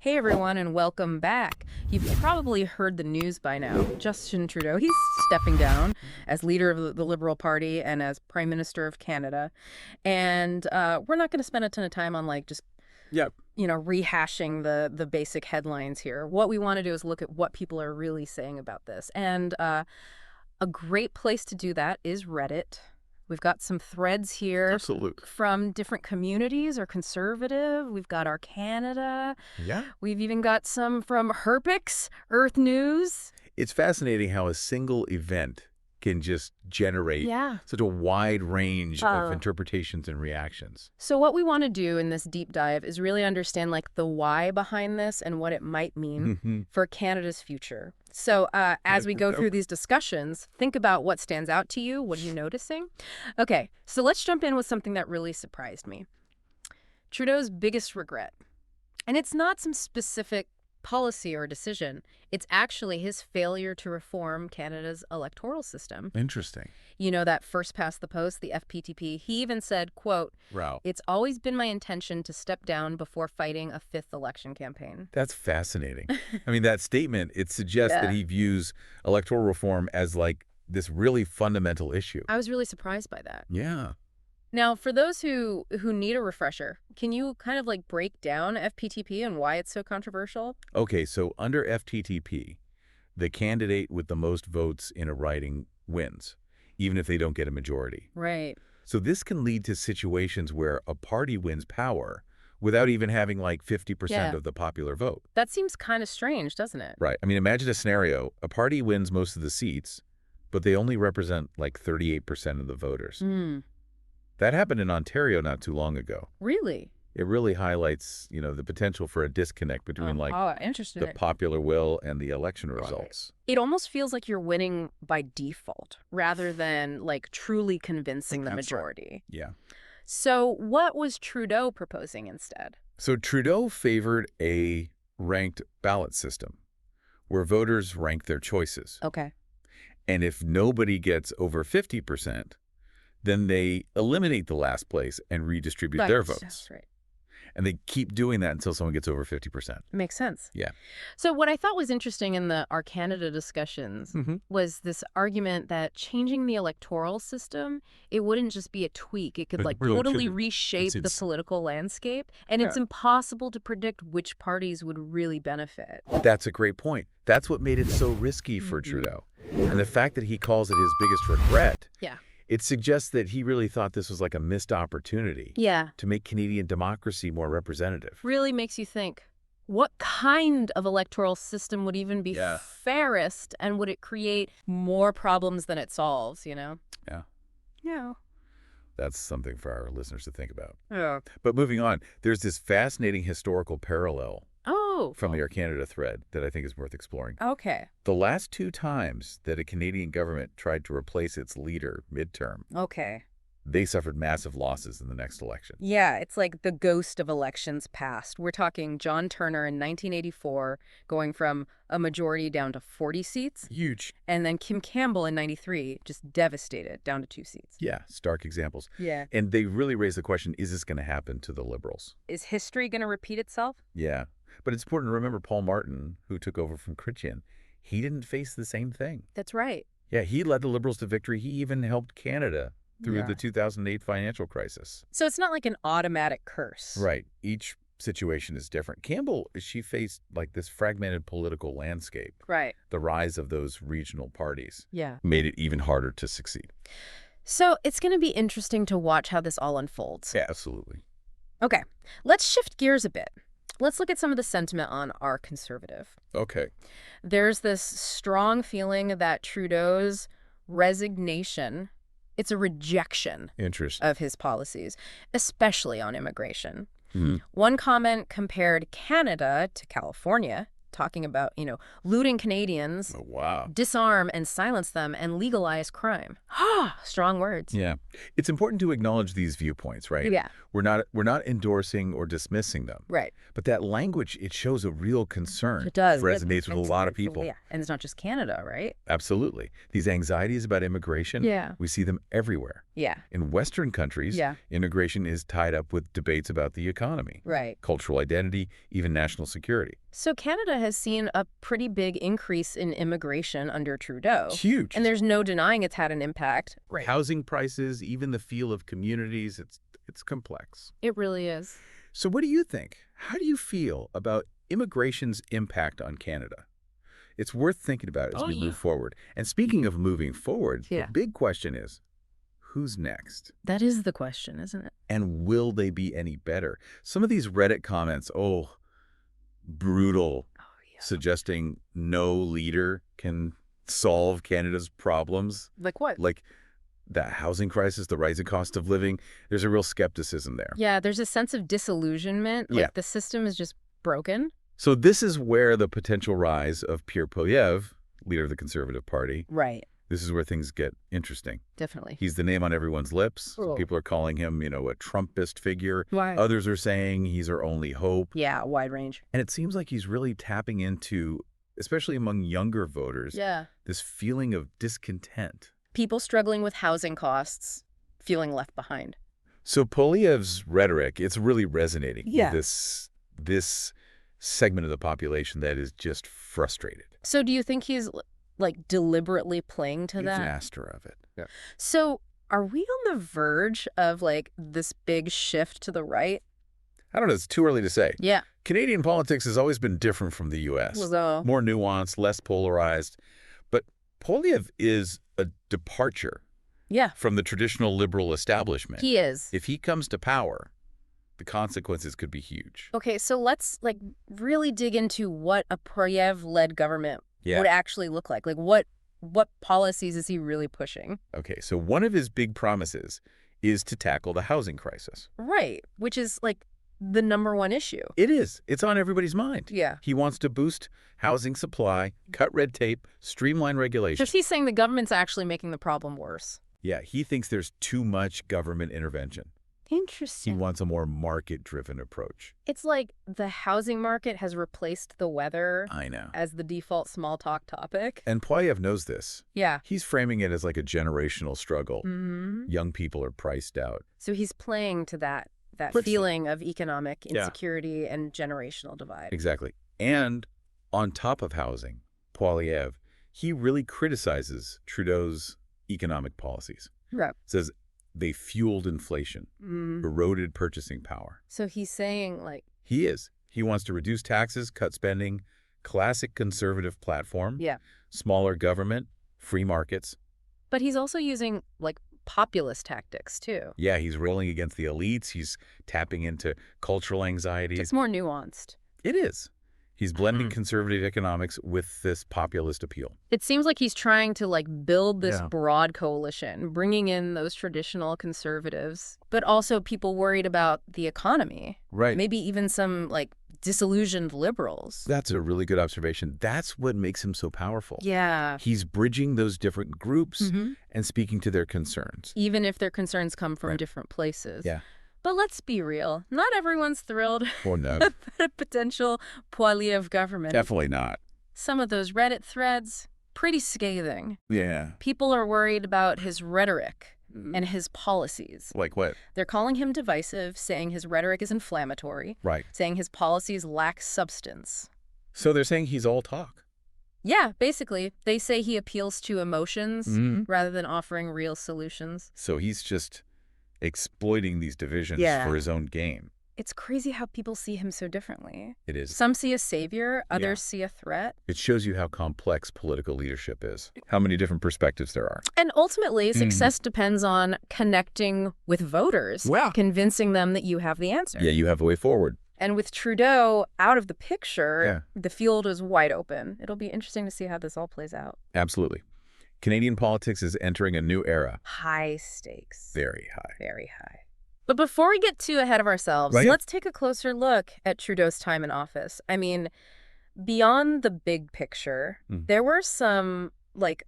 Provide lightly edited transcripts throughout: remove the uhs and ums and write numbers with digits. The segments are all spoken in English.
Hey everyone, and welcome back. You've probably heard the news by now. Justin Trudeau, he's stepping down as leader of the Liberal Party and as Prime Minister of Canada. And we're not going to spend a ton of time on just Yep. rehashing the basic headlines here. What we want to do is look at what people are really saying about this. And a great place to do that is Reddit. We've got some threads here. Absolutely. From different communities or conservative. We've got our Canada. Yeah. We've even got some from Herpix, Earth News. It's fascinating how a single event can just generate such a wide range of interpretations and reactions. So what we want to do in this deep dive is really understand the why behind this and what it might mean for Canada's future. So as we go through these discussions, think about what stands out to you. What are you noticing? Okay, so let's jump in with something that really surprised me. Trudeau's biggest regret. And it's not some specific policy or decision. It's actually his failure to reform Canada's electoral system. Interesting. You know, that first past the post, the FPTP, he even said, quote, "It's always been my intention to step down before fighting a fifth election campaign." That's fascinating. I mean, that statement, it suggests that he views electoral reform as this really fundamental issue. I was really surprised by that. Yeah. Now, for those who need a refresher, can you kind of break down FPTP and why it's so controversial? Okay, so under FTTP, the candidate with the most votes in a riding wins, even if they don't get a majority. Right. So this can lead to situations where a party wins power without even having 50% of the popular vote. That seems kind of strange, doesn't it? Right. I mean, imagine a scenario. A party wins most of the seats, but they only represent 38% of the voters. That happened in Ontario not too long ago. Really? It really highlights, the potential for a disconnect between the popular will and the election results. It almost feels like you're winning by default rather than truly convincing the majority. Right. Yeah. So what was Trudeau proposing instead? So Trudeau favored a ranked ballot system where voters rank their choices. Okay. And if nobody gets over 50%, then they eliminate the last place and redistribute their votes. That's right. And they keep doing that until someone gets over 50%. Makes sense. Yeah. So what I thought was interesting in our Canada discussions was this argument that changing the electoral system, it wouldn't just be a tweak. It could totally reshape the political landscape. And it's impossible to predict which parties would really benefit. That's a great point. That's what made it so risky for Trudeau. And the fact that he calls it his biggest regret. Yeah. It suggests that he really thought this was a missed opportunity to make Canadian democracy more representative. Really makes you think, what kind of electoral system would even be fairest, and would it create more problems than it solves, Yeah. Yeah. That's something for our listeners to think about. Yeah. But moving on, there's this fascinating historical parallel from the Air Canada thread that I think is worth exploring. Okay. The last two times that a Canadian government tried to replace its leader midterm, they suffered massive losses in the next election. Yeah, it's like the ghost of elections past. We're talking John Turner in 1984 going from a majority down to 40 seats. Huge. And then Kim Campbell in 93 just devastated, down to 2 seats. Yeah, stark examples. Yeah. And they really raise the question, is this going to happen to the Liberals? Is history going to repeat itself? Yeah. But it's important to remember Paul Martin, who took over from Chrétien, he didn't face the same thing. That's right. Yeah, he led the Liberals to victory. He even helped Canada through the 2008 financial crisis. So it's not like an automatic curse. Right. Each situation is different. Campbell, she faced this fragmented political landscape. Right. The rise of those regional parties made it even harder to succeed. So it's going to be interesting to watch how this all unfolds. Yeah, absolutely. Okay, let's shift gears a bit. Let's look at some of the sentiment on our conservative. Okay. There's this strong feeling that Trudeau's resignation, it's a rejection of his policies, especially on immigration. One comment compared Canada to California talking about, looting Canadians, Oh, wow. disarm and silence them, and legalize crime. Strong words. Yeah. It's important to acknowledge these viewpoints, right? Yeah. We're not endorsing or dismissing them. Right. But that language, it shows a real concern. It does. Resonates with a lot of people. Yeah. And it's not just Canada, right? Absolutely. These anxieties about immigration, Yeah. we see them everywhere. Yeah. In Western countries, Yeah. immigration is tied up with debates about the economy, Right. cultural identity, even national security. So Canada has seen a pretty big increase in immigration under Trudeau. Huge. And there's no denying it's had an impact. Right. Housing prices, even the feel of communities, it's complex. It really is. So what do you think? How do you feel about immigration's impact on Canada? It's worth thinking about as we move forward. And speaking of moving forward, the big question is, who's next? That is the question, isn't it? And will they be any better? Some of these Reddit comments, brutal, suggesting no leader can solve Canada's problems. Like what? Like that housing crisis, the rising cost of living. There's a real skepticism there. Yeah, there's a sense of disillusionment. Like the system is just broken. So this is where the potential rise of Pierre Poilievre, leader of the Conservative Party. Right. This is where things get interesting. Definitely. He's the name on everyone's lips. People are calling him, a Trumpist figure. Why? Others are saying he's our only hope. Yeah, wide range. And it seems like he's really tapping into, especially among younger voters, this feeling of discontent. People struggling with housing costs, feeling left behind. So Poilievre's rhetoric, it's really resonating Yeah. with this segment of the population that is just frustrated. So do you think he's like deliberately playing to He's that? master of it. Yeah. So are we on the verge of like this big shift to the right? I don't know. It's too early to say. Yeah. Canadian politics has always been different from the U.S. More nuanced, less polarized. But Poilievre is a departure from the traditional liberal establishment. He is. If he comes to power, the consequences could be huge. Okay, so let's like really dig into what a Poilievre-led government would actually look like. Like what policies is he really pushing? Okay, so one of his big promises is to tackle the housing crisis. Right, which is like the #1 issue. It is. It's on everybody's mind. Yeah. He wants to boost housing supply, cut red tape, streamline regulation. Because he's saying the government's actually making the problem worse. Yeah, he thinks there's too much government intervention. He Interesting. wants a more market-driven approach. It's like the housing market has replaced the weather I know. as the default small talk topic. And Poilievre knows this. Yeah. He's framing it as like a generational struggle. Mm-hmm. Young people are priced out. So he's playing to that feeling of economic insecurity and generational divide. Exactly. And on top of housing, Poilievre, he really criticizes Trudeau's economic policies. Right. Says they fueled inflation, eroded purchasing power. So he's saying like... He is. He wants to reduce taxes, cut spending, classic conservative platform, smaller government, free markets. But he's also using like populist tactics too. Yeah, he's railing against the elites. He's tapping into cultural anxieties. It's more nuanced. It is. He's blending conservative economics with this populist appeal. It seems like he's trying to like build this broad coalition, bringing in those traditional conservatives, but also people worried about the economy. Right. Maybe even some like disillusioned liberals. That's a really good observation. That's what makes him so powerful. Yeah. He's bridging those different groups and speaking to their concerns. Even if their concerns come from different places. Yeah. But let's be real. Not everyone's thrilled No. at the potential Poilievre government. Definitely not. Some of those Reddit threads, pretty scathing. Yeah. People are worried about his rhetoric and his policies. Like what? They're calling him divisive, saying his rhetoric is inflammatory, Right. saying his policies lack substance. So they're saying he's all talk. Yeah, basically. They say he appeals to emotions rather than offering real solutions. So he's just exploiting these divisions for his own gain. It's crazy how people see him so differently. It is. Some see a savior, others see a threat. It shows you how complex political leadership is, how many different perspectives there are. And ultimately, success depends on connecting with voters, convincing them that you have the answer. Yeah, you have a way forward. And with Trudeau out of the picture, the field is wide open. It'll be interesting to see how this all plays out. Absolutely. Canadian politics is entering a new era. High stakes. Very high. Very high. But before we get too ahead of ourselves, let's take a closer look at Trudeau's time in office. I mean, beyond the big picture, there were some, like,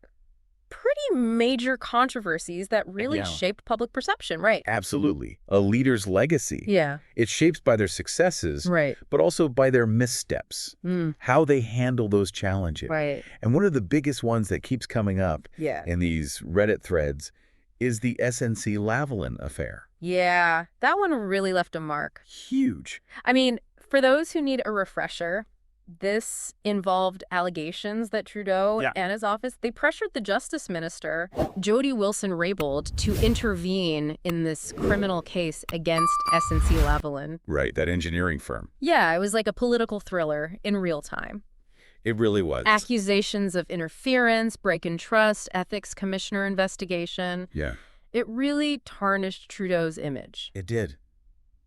pretty major controversies that really shaped public perception, right? Absolutely. A leader's legacy. Yeah. It's shaped by their successes, Right. but also by their missteps, how they handle those challenges. Right. And one of the biggest ones that keeps coming up in these Reddit threads is the SNC-Lavalin affair. Yeah, that one really left a mark. Huge. I mean, for those who need a refresher, this involved allegations that Trudeau and his office, they pressured the Justice Minister, Jody Wilson-Raybould, to intervene in this criminal case against SNC-Lavalin. Right, that engineering firm. Yeah, it was like a political thriller in real time. It really was. Accusations of interference, break in trust, ethics commissioner investigation. Yeah. It really tarnished Trudeau's image. It did.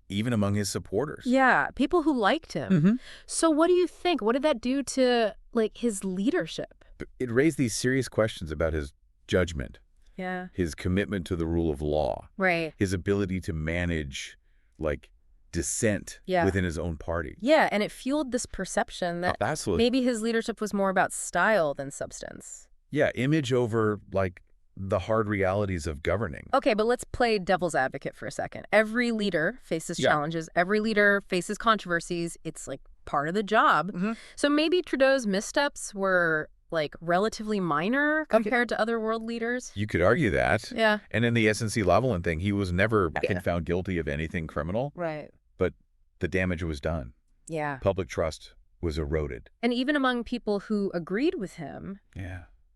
Even among his supporters. Yeah, people who liked him. So what do you think? What did that do to, like, his leadership? It raised these serious questions about his judgment. Yeah. His commitment to the rule of law. Right. His ability to manage, like, dissent within his own party. Yeah, and it fueled this perception that maybe his leadership was more about style than substance. Yeah, image over, like, the hard realities of governing. Okay, but let's play devil's advocate for a second. Every leader faces challenges. Every leader faces controversies. It's like part of the job. So maybe Trudeau's missteps were like relatively minor compared to other world leaders. You could argue that. Yeah. And in the SNC-Lavalin thing, he was never been found guilty of anything criminal. Right. But the damage was done. Yeah. Public trust was eroded. And even among people who agreed with him,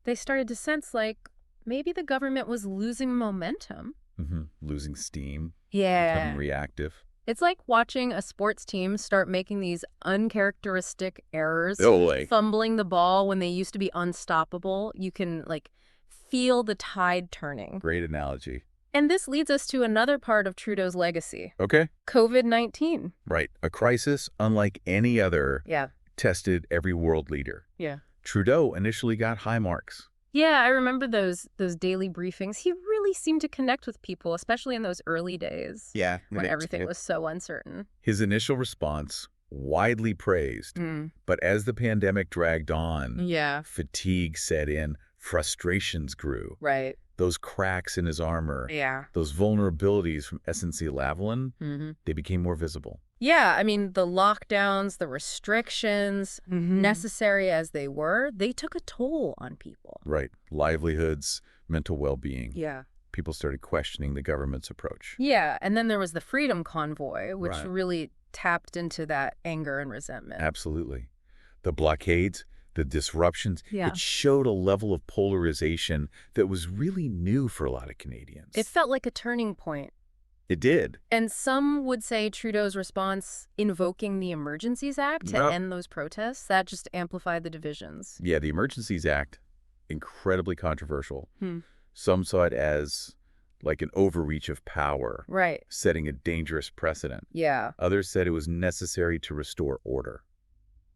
they started to sense like, maybe the government was losing momentum. Losing steam. Becoming reactive. It's like watching a sports team start making these uncharacteristic errors, fumbling the ball when they used to be unstoppable. You can, like, feel the tide turning. Great analogy. And this leads us to another part of Trudeau's legacy. Okay. COVID-19. Right. A crisis unlike any other tested every world leader. Yeah. Trudeau initially got high marks. Yeah, I remember those daily briefings. He really seemed to connect with people, especially in those early days. Yeah. When everything was so uncertain. His initial response, widely praised. But as the pandemic dragged on, fatigue set in, frustrations grew. Right. Those cracks in his armor, those vulnerabilities from SNC-Lavalin, they became more visible. Yeah, I mean, the lockdowns, the restrictions, necessary as they were, they took a toll on people. Right. Livelihoods, mental well-being. Yeah. People started questioning the government's approach. Yeah, and then there was the Freedom Convoy, which really tapped into that anger and resentment. Absolutely. The blockades, the disruptions, it showed a level of polarization that was really new for a lot of Canadians. It felt like a turning point. It did. And some would say Trudeau's response, invoking the Emergencies Act to end those protests, that just amplified the divisions. Yeah, the Emergencies Act, incredibly controversial. Some saw it as like an overreach of power. Right. Setting a dangerous precedent. Yeah. Others said it was necessary to restore order.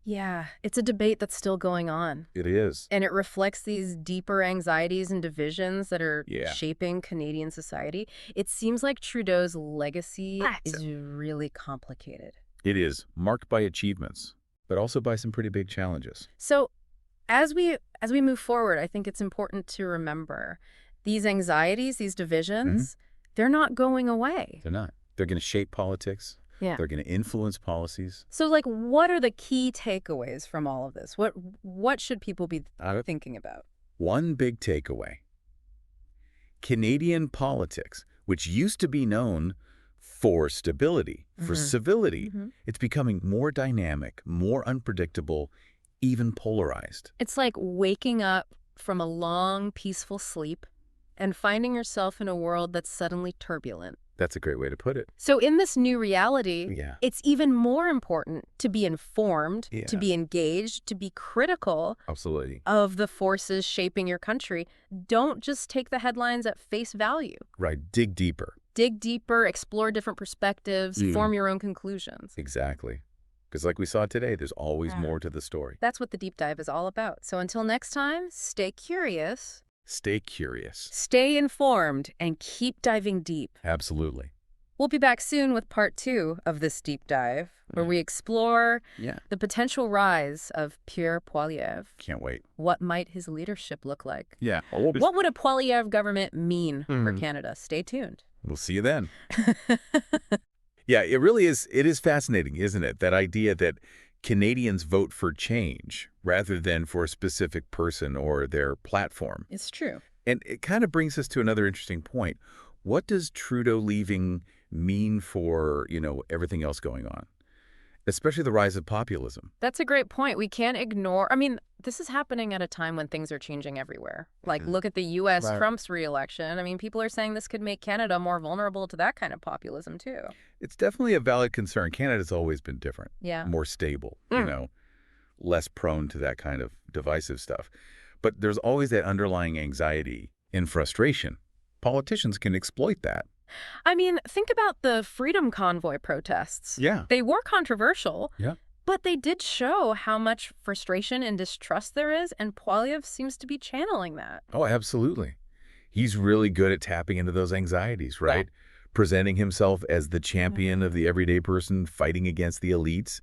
Yeah, it's a debate that's still going on. It is. And it reflects these deeper anxieties and divisions that are shaping Canadian society. It seems like Trudeau's legacy is really complicated. It is, marked by achievements, but also by some pretty big challenges. So as we move forward, I think it's important to remember these anxieties, these divisions, they're not going away. They're not. They're going to shape politics. Yeah. They're going to influence policies. So, like, what are the key takeaways from all of this? What should people be thinking about? One big takeaway. Canadian politics, which used to be known for stability, for civility, it's becoming more dynamic, more unpredictable, even polarized. It's like waking up from a long, peaceful sleep and finding yourself in a world that's suddenly turbulent. That's a great way to put it. So in this new reality, it's even more important to be informed, to be engaged, to be critical of the forces shaping your country. Don't just take the headlines at face value. Right. Dig deeper. Dig deeper, explore different perspectives, form your own conclusions. Exactly. Because like we saw today, there's always more to the story. That's what the deep dive is all about. So until next time, stay curious. Stay curious. Stay informed and keep diving deep. Absolutely. We'll be back soon with part 2 of this deep dive, where we explore the potential rise of Pierre Poilievre. Can't wait. What might his leadership look like? Yeah. What would a Poilievre government mean for Canada? Stay tuned. We'll see you then. Yeah, it really is. It is fascinating, isn't it? That idea that Canadians vote for change rather than for a specific person or their platform. It's true. And it kind of brings us to another interesting point. What does Trudeau leaving mean for, everything else going on? Especially the rise of populism. That's a great point. We can't ignore, I mean, this is happening at a time when things are changing everywhere. Like, look at the U.S. Trump's re-election. I mean, people are saying this could make Canada more vulnerable to that kind of populism, too. It's definitely a valid concern. Canada's always been different. Yeah. More stable, less prone to that kind of divisive stuff. But there's always that underlying anxiety and frustration. Politicians can exploit that. I mean, think about the Freedom Convoy protests. Yeah. They were controversial. Yeah. But they did show how much frustration and distrust there is, and Poilievre seems to be channeling that. Oh, absolutely. He's really good at tapping into those anxieties, right? Yeah. Presenting himself as the champion of the everyday person fighting against the elites.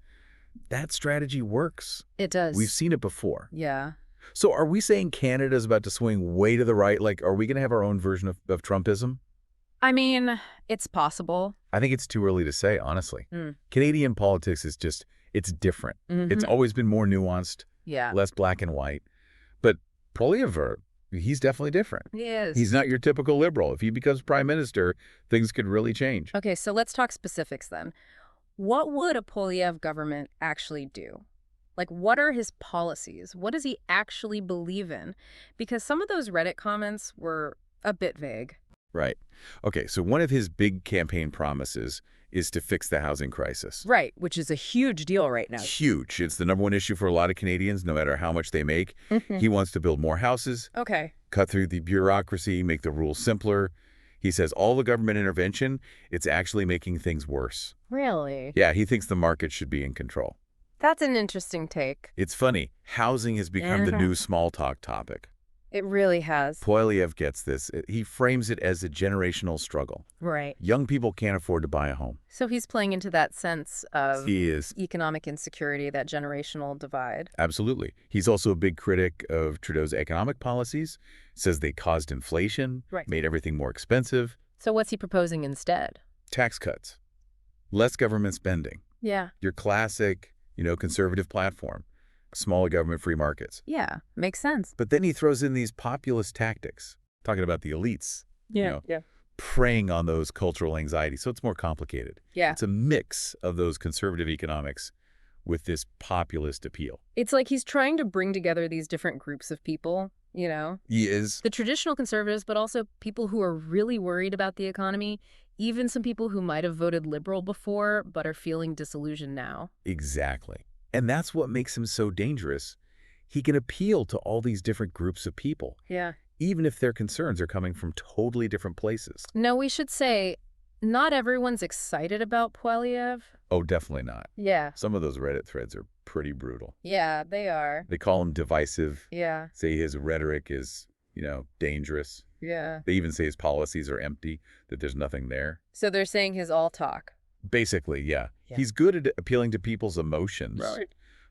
That strategy works. It does. We've seen it before. Yeah. So are we saying Canada's about to swing way to the right? Like, are we going to have our own version of Trumpism? I mean, it's possible. I think it's too early to say, honestly. Canadian politics is just, it's different. It's always been more nuanced, less black and white. But Poilievre, he's definitely different. He is. He's not your typical liberal. If he becomes prime minister, things could really change. Okay, so let's talk specifics then. What would a Poilievre government actually do? Like, what are his policies? What does he actually believe in? Because some of those Reddit comments were a bit vague. Right. Okay, so one of his big campaign promises is to fix the housing crisis. Right, which is a huge deal right now. Huge. It's the #1 issue for a lot of Canadians, no matter how much they make. He wants to build more houses, cut through the bureaucracy, make the rules simpler. He says all the government intervention, it's actually making things worse. Really? Yeah, he thinks the market should be in control. That's an interesting take. It's funny. Housing has become the new small talk topic. It really has. Poilievre gets this. He frames it as a generational struggle. Right. Young people can't afford to buy a home. So he's playing into that sense of he is. Economic insecurity, that generational divide. Absolutely. He's also a big critic of Trudeau's economic policies, says they caused inflation, made everything more expensive. So what's he proposing instead? Tax cuts, less government spending. Yeah. Your classic, conservative platform. Smaller government, free markets. Yeah, makes sense. But then he throws in these populist tactics, talking about the elites, preying on those cultural anxieties. So it's more complicated. Yeah. It's a mix of those conservative economics with this populist appeal. It's like he's trying to bring together these different groups of people, He is. The traditional conservatives, but also people who are really worried about the economy, even some people who might have voted liberal before but are feeling disillusioned now. Exactly. And that's what makes him so dangerous. He can appeal to all these different groups of people. Yeah. Even if their concerns are coming from totally different places. No, we should say not everyone's excited about Poilievre. Oh, definitely not. Yeah. Some of those Reddit threads are pretty brutal. Yeah, they are. They call him divisive. Yeah. Say his rhetoric is, dangerous. Yeah. They even say his policies are empty, that there's nothing there. So they're saying his all talk. Basically, yeah. He's good at appealing to people's emotions,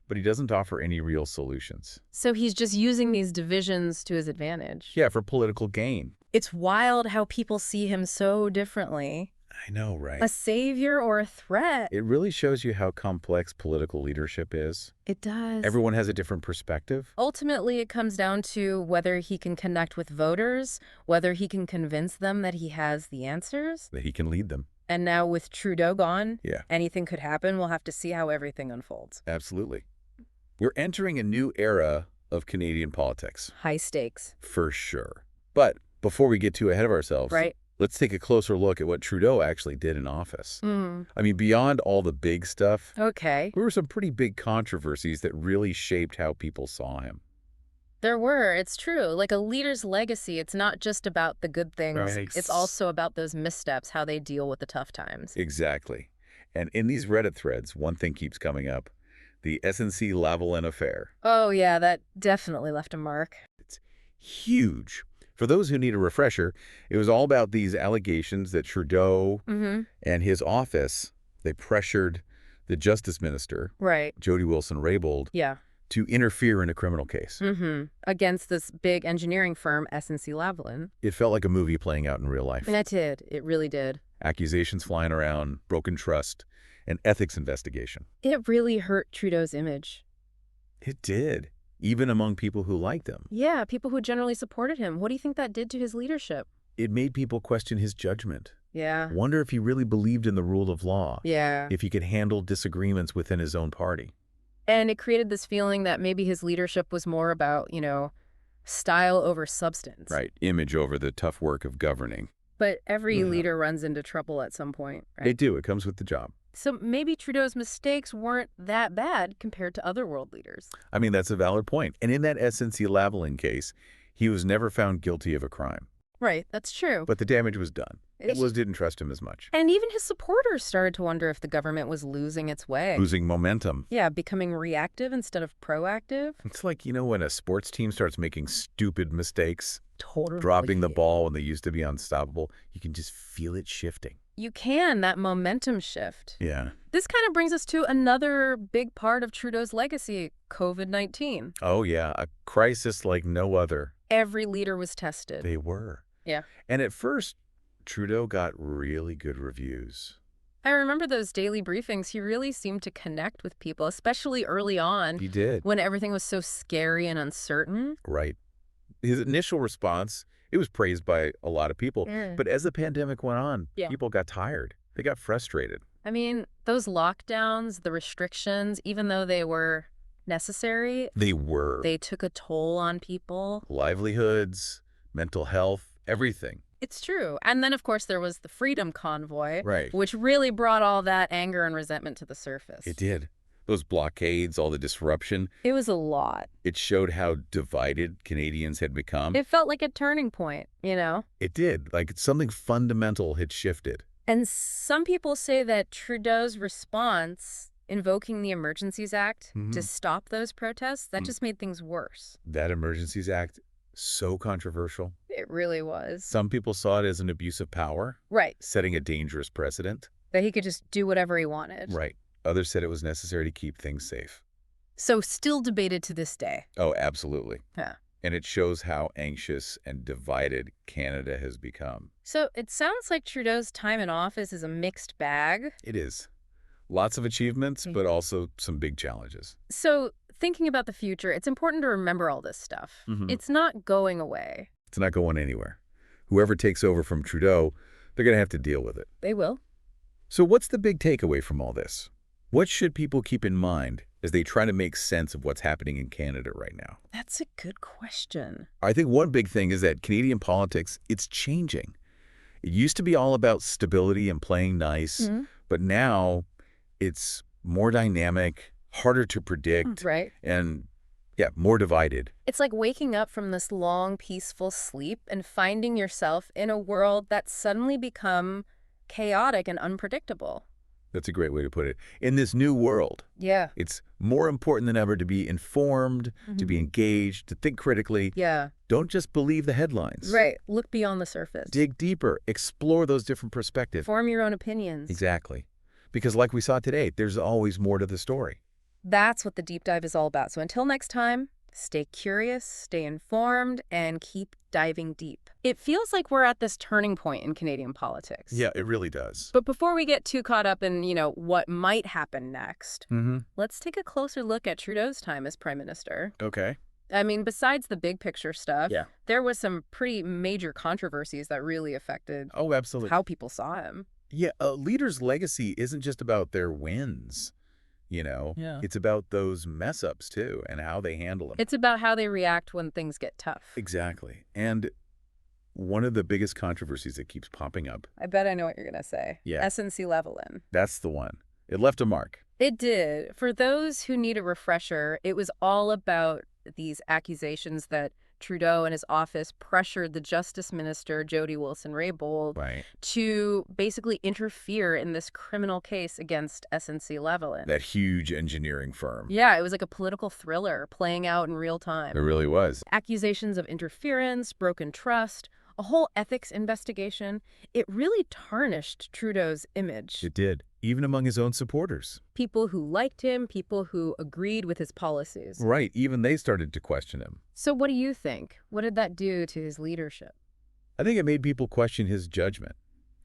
but he doesn't offer any real solutions. So he's just using these divisions to his advantage. Yeah, for political gain. It's wild how people see him so differently. I know, right? A savior or a threat. It really shows you how complex political leadership is. It does. Everyone has a different perspective. Ultimately, it comes down to whether he can connect with voters, whether he can convince them that he has the answers. That he can lead them. And now with Trudeau gone, anything could happen. We'll have to see how everything unfolds. Absolutely. We're entering a new era of Canadian politics. High stakes. For sure. But before we get too ahead of ourselves, let's take a closer look at what Trudeau actually did in office. I mean, beyond all the big stuff, there were some pretty big controversies that really shaped how people saw him. There were. It's true. Like a leader's legacy, it's not just about the good things. Right. It's also about those missteps, how they deal with the tough times. Exactly. And in these Reddit threads, one thing keeps coming up. The SNC-Lavalin affair. Oh, yeah, that definitely left a mark. It's huge. For those who need a refresher, it was all about these allegations that Trudeau and his office, they pressured the Justice Minister, Jody Wilson-Raybould, to interfere in a criminal case. Against this big engineering firm, SNC-Lavalin. It felt like a movie playing out in real life. And it did. It really did. Accusations flying around, broken trust, an ethics investigation. It really hurt Trudeau's image. It did, even among people who liked him. Yeah, people who generally supported him. What do you think that did to his leadership? It made people question his judgment. Yeah. Wonder if he really believed in the rule of law. Yeah. If he could handle disagreements within his own party. And it created this feeling that maybe his leadership was more about, style over substance. Right. Image over the tough work of governing. But every leader runs into trouble at some point, right? They do. It comes with the job. So maybe Trudeau's mistakes weren't that bad compared to other world leaders. I mean, that's a valid point. And in that SNC-Lavalin case, he was never found guilty of a crime. Right, that's true. But the damage was done. People didn't trust him as much. And even his supporters started to wonder if the government was losing its way. Losing momentum. Yeah, becoming reactive instead of proactive. It's like, when a sports team starts making stupid mistakes, totally dropping the ball when they used to be unstoppable, you can just feel it shifting. You can, that momentum shift. Yeah. This kind of brings us to another big part of Trudeau's legacy, COVID-19. Oh, yeah, a crisis like no other. Every leader was tested. They were. Yeah. And at first, Trudeau got really good reviews. I remember those daily briefings. He really seemed to connect with people, especially early on. He did. When everything was so scary and uncertain. Right. His initial response, it was praised by a lot of people. But as the pandemic went on, people got tired. They got frustrated. I mean, those lockdowns, the restrictions, even though they were necessary. They took a toll on people. Livelihoods, mental health, everything. It's true. And then, of course, there was the Freedom Convoy, right, which really brought all that anger and resentment to the surface. It did. Those blockades, all the disruption. It was a lot. It showed how divided Canadians had become. It felt like a turning point, It did. Like something fundamental had shifted. And some people say that Trudeau's response, invoking the Emergencies Act to stop those protests, that just made things worse. That Emergencies Act, so controversial. It really was. Some people saw it as an abuse of power. Right. Setting a dangerous precedent. That he could just do whatever he wanted. Right. Others said it was necessary to keep things safe. So still debated to this day. Oh, absolutely. Yeah. And it shows how anxious and divided Canada has become. So it sounds like Trudeau's time in office is a mixed bag. It is. Lots of achievements, but also some big challenges. So thinking about the future, it's important to remember all this stuff. It's not going away. It's not going anywhere. Whoever takes over from Trudeau, they're going to have to deal with it. They will. So what's the big takeaway from all this? What should people keep in mind as they try to make sense of what's happening in Canada right now? That's a good question. I think one big thing is that Canadian politics, it's changing. It used to be all about stability and playing nice, but now it's more dynamic, harder to predict, right, and more divided. It's like waking up from this long, peaceful sleep and finding yourself in a world that's suddenly become chaotic and unpredictable. That's a great way to put it. In this new world, it's more important than ever to be informed, to be engaged, to think critically. Yeah. Don't just believe the headlines. Right. Look beyond the surface. Dig deeper. Explore those different perspectives. Form your own opinions. Exactly. Because like we saw today, there's always more to the story. That's what the deep dive is all about. So until next time, stay curious, stay informed, and keep diving deep. It feels like we're at this turning point in Canadian politics. Yeah, it really does. But before we get too caught up in, what might happen next, let's take a closer look at Trudeau's time as Prime Minister. Okay. I mean, besides the big picture stuff, there was some pretty major controversies that really affected how people saw him. Yeah, a leader's legacy isn't just about their wins. It's about those mess-ups, too, and how they handle them. It's about how they react when things get tough. Exactly. And one of the biggest controversies that keeps popping up. I bet I know what you're going to say. Yeah. SNC-Lavalin. That's the one. It left a mark. It did. For those who need a refresher, it was all about these accusations that Trudeau and his office pressured the Justice Minister, Jody Wilson-Raybould, to basically interfere in this criminal case against SNC-Lavalin. That huge engineering firm. Yeah, it was like a political thriller playing out in real time. It really was. Accusations of interference, broken trust, a whole ethics investigation. It really tarnished Trudeau's image. It did, even among his own supporters. People who liked him, people who agreed with his policies. Right, even they started to question him. So what do you think? What did that do to his leadership? I think it made people question his judgment,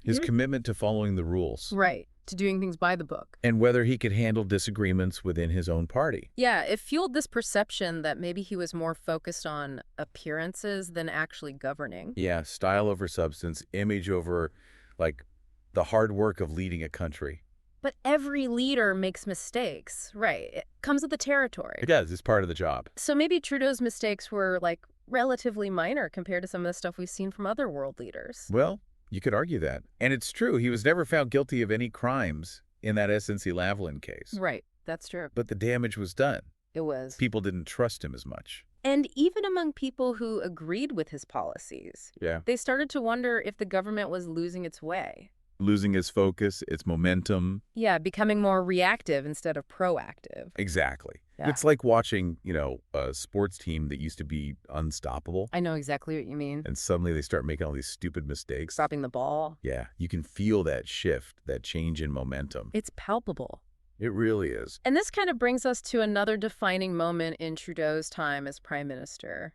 his commitment to following the rules. Right, to doing things by the book. And whether he could handle disagreements within his own party. Yeah, it fueled this perception that maybe he was more focused on appearances than actually governing. Yeah, style over substance, image over, like, the hard work of leading a country. But every leader makes mistakes, right? It comes with the territory. It does. It's part of the job. So maybe Trudeau's mistakes were, like, relatively minor compared to some of the stuff we've seen from other world leaders. Well, you could argue that. And it's true. He was never found guilty of any crimes in that SNC-Lavalin case. Right. That's true. But the damage was done. It was. People didn't trust him as much. And even among people who agreed with his policies, they started to wonder if the government was losing its way. Losing its focus, its momentum. Yeah, becoming more reactive instead of proactive. Exactly. Yeah. It's like watching, a sports team that used to be unstoppable. I know exactly what you mean. And suddenly they start making all these stupid mistakes. Dropping the ball. Yeah, you can feel that shift, that change in momentum. It's palpable. It really is. And this kind of brings us to another defining moment in Trudeau's time as Prime Minister.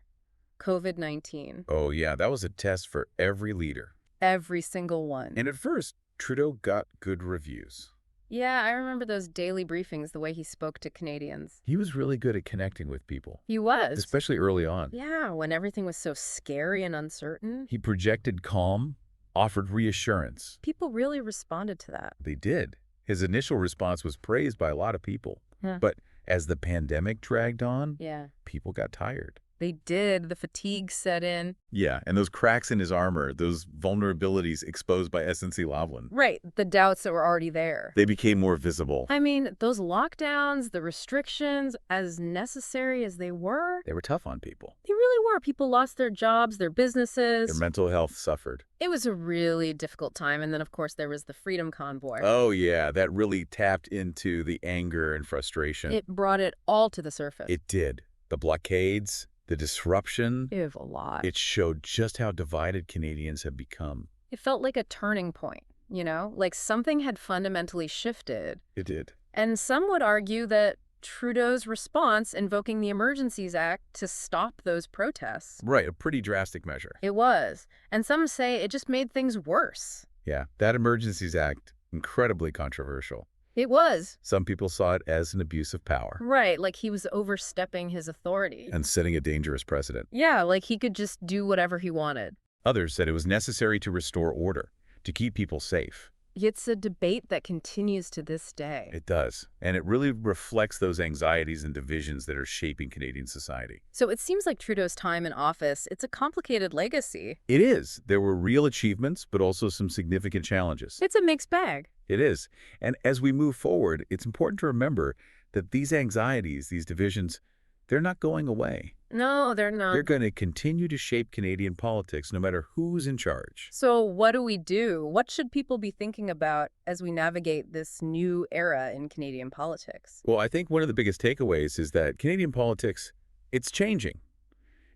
COVID-19. Oh, yeah, that was a test for every leader. Every single one. And at first, Trudeau got good reviews. Yeah, I remember those daily briefings, the way he spoke to Canadians. He was really good at connecting with people. He was. Especially early on. Yeah, when everything was so scary and uncertain. He projected calm, offered reassurance. People really responded to that. They did. His initial response was praised by a lot of people. But as the pandemic dragged on, people got tired. They did. The fatigue set in. Yeah, and those cracks in his armor, those vulnerabilities exposed by SNC-Lavalin. Right, the doubts that were already there. They became more visible. I mean, those lockdowns, the restrictions, as necessary as they were tough on people. They really were. People lost their jobs, their businesses. Their mental health suffered. It was a really difficult time. And then, of course, there was the Freedom Convoy. Oh, yeah, that really tapped into the anger and frustration. It brought it all to the surface. It did. The blockades. The disruption, it was a lot. It showed just how divided Canadians have become. It felt like a turning point, like something had fundamentally shifted. It did. And some would argue that Trudeau's response, invoking the Emergencies Act to stop those protests. Right, a pretty drastic measure. It was. And some say it just made things worse. Yeah, that Emergencies Act, incredibly controversial. It was. Some people saw it as an abuse of power. Right, like he was overstepping his authority. And setting a dangerous precedent. Yeah, like he could just do whatever he wanted. Others said it was necessary to restore order, to keep people safe. It's a debate that continues to this day. It does. And it really reflects those anxieties and divisions that are shaping Canadian society. So it seems like Trudeau's time in office, it's a complicated legacy. It is. There were real achievements, but also some significant challenges. It's a mixed bag. It is. And as we move forward, it's important to remember that these anxieties, these divisions, they're not going away. No, they're not. They're going to continue to shape Canadian politics no matter who's in charge. So what do we do? What should people be thinking about as we navigate this new era in Canadian politics? Well, I think one of the biggest takeaways is that Canadian politics, it's changing.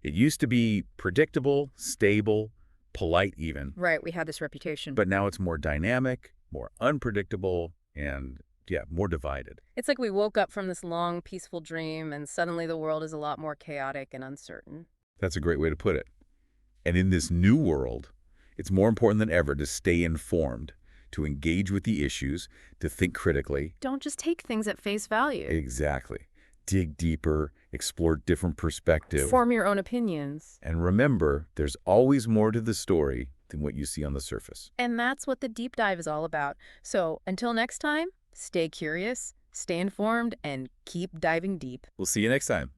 It used to be predictable, stable, polite even. Right, we had this reputation. But now it's more dynamic, more unpredictable, and more divided. It's like we woke up from this long, peaceful dream, and suddenly the world is a lot more chaotic and uncertain. That's a great way to put it. And in this new world, it's more important than ever to stay informed, to engage with the issues, to think critically. Don't just take things at face value. Exactly. Dig deeper, explore different perspectives. Form your own opinions. And remember, there's always more to the story than what you see on the surface. And that's what the deep dive is all about. So until next time, stay curious, stay informed, and keep diving deep. We'll see you next time.